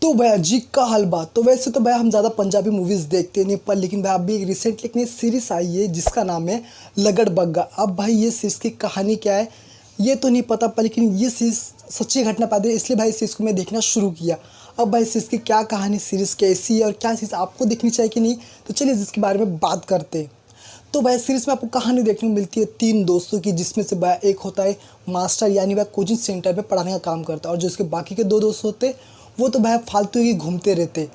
तो भैया जी का हाल बात। तो वैसे तो भैया हम ज़्यादा पंजाबी मूवीज़ देखते नहीं, पर लेकिन भैया अभी एक रिसेंटली एक नई सीरीज़ आई है जिसका नाम है लगड़ बग्गा। अब भाई ये सीरीज़ की कहानी क्या है ये तो नहीं पता, पर लेकिन ये सीरीज़ सच्ची घटना पर आधारित है, इसलिए भाई इस चीज़ को मैं देखना शुरू किया। अब भाई सीरीज़ की क्या कहानी, सीरीज़ कैसी है और क्या चीज़ आपको देखनी चाहिए कि नहीं, तो चलिए इसके बारे में बात करते हैं। तो भाई सीरीज़ में आपको कहानी देखने को मिलती है तीन दोस्तों की, जिसमें से भाई एक होता है मास्टर, यानी वह कोचिंग सेंटर में पढ़ाने का काम करता है, और जो इसके बाकी के दो दोस्त होते हैं वो तो भाई फालतू ही घूमते रहते।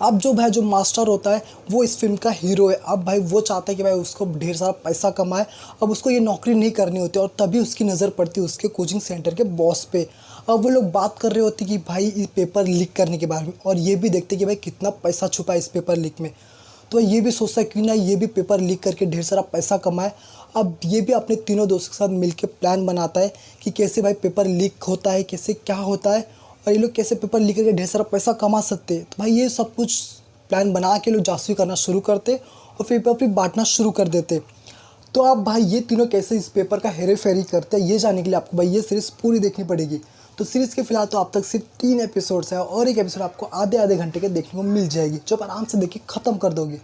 अब जो भाई जो मास्टर होता है वो इस फिल्म का हीरो है। अब भाई वो चाहता है कि भाई उसको ढेर सारा पैसा कमाए। अब उसको ये नौकरी नहीं करनी होती, और तभी उसकी नज़र पड़ती है उसके कोचिंग सेंटर के बॉस पे। अब वो लोग बात कर रहे होते कि भाई इस पेपर लीक करने के बारे में, और ये भी देखते कि भाई कितना पैसा छुपा है इस पेपर लीक में। तो ये भी सोचता है क्यों ना ये भी पेपर लीक करके ढेर सारा पैसा कमाए। अब ये भी अपने तीनों दोस्तों के साथ मिलकर प्लान बनाता है कि कैसे भाई पेपर लीक होता है, कैसे क्या होता है, और ये लोग कैसे पेपर लीक करके ढेर सारा पैसा कमा सकते हैं। तो भाई ये सब कुछ प्लान बना के लोग जासूसी करना शुरू करते और फिर पेपर फिर बांटना शुरू कर देते। तो अब भाई ये तीनों कैसे इस पेपर का हेरे फेरी करते हैं, ये जानने के लिए आपको भाई ये सीरीज़ पूरी देखनी पड़ेगी। तो सीरीज़ के फिलहाल तो आप तक सिर्फ 3 एपिसोड्स हैं, और एक एपिसोड आपको आधे आधे घंटे के देखने को मिल जाएगी, जो आप आराम से देख के ख़त्म कर दोगे।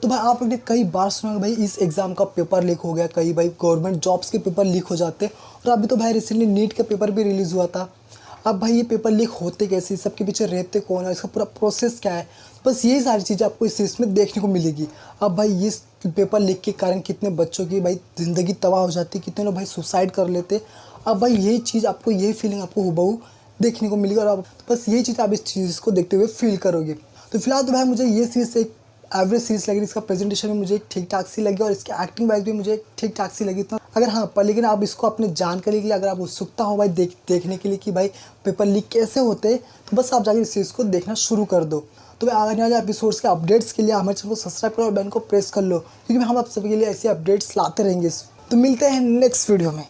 तो भाई आपने कई बार सुना होगा भाई इस एग्ज़ाम का पेपर लीक हो गया, कई भाई गवर्नमेंट जॉब्स के पेपर लीक हो जाते हैं, और अभी तो भाई रिसेंटली नीट का पेपर भी रिलीज़ हुआ था। अब भाई ये पेपर लीक होते कैसे, सबके पीछे रहते कौन है, इसका पूरा प्रोसेस क्या है, बस यही सारी चीज़ें आपको इस सीरीज़ में देखने को मिलेगी। अब भाई इस पेपर लीक के कारण कितने बच्चों की भाई ज़िंदगी तबाह हो जाती है, कितने लोग भाई सुसाइड कर लेते। अब भाई यही चीज़ आपको, यही फीलिंग आपको हुबहू देखने को मिलेगी, और आप बस यही चीज़ आप इस चीज़ को देखते हुए फील करोगे। तो फिलहाल तो भाई मुझे ये सीरीज़ एक एवरेज सीरीज़ लगी, इसका प्रेजेंटेशन भी मुझे ठीक ठाक सी लगी, और इसकी एक्टिंग वाइज भी मुझे ठीक ठाक सी लगी। तो अगर हाँ, पर लेकिन आप इसको अपने जानकारी के लिए अगर आप उत्सुकता हो भाई देखने के लिए कि भाई पेपर लीक कैसे होते हैं, तो बस आप जाकर इस चीज़ को देखना शुरू कर दो। तो भाई आने वाले एपिसोड्स के अपडेट्स के लिए हमारे चैनल को सब्सक्राइब करो और बेल को प्रेस कर लो, क्योंकि हम आप सभी के लिए ऐसे अपडेट्स लाते रहेंगे। तो मिलते हैं नेक्स्ट वीडियो में।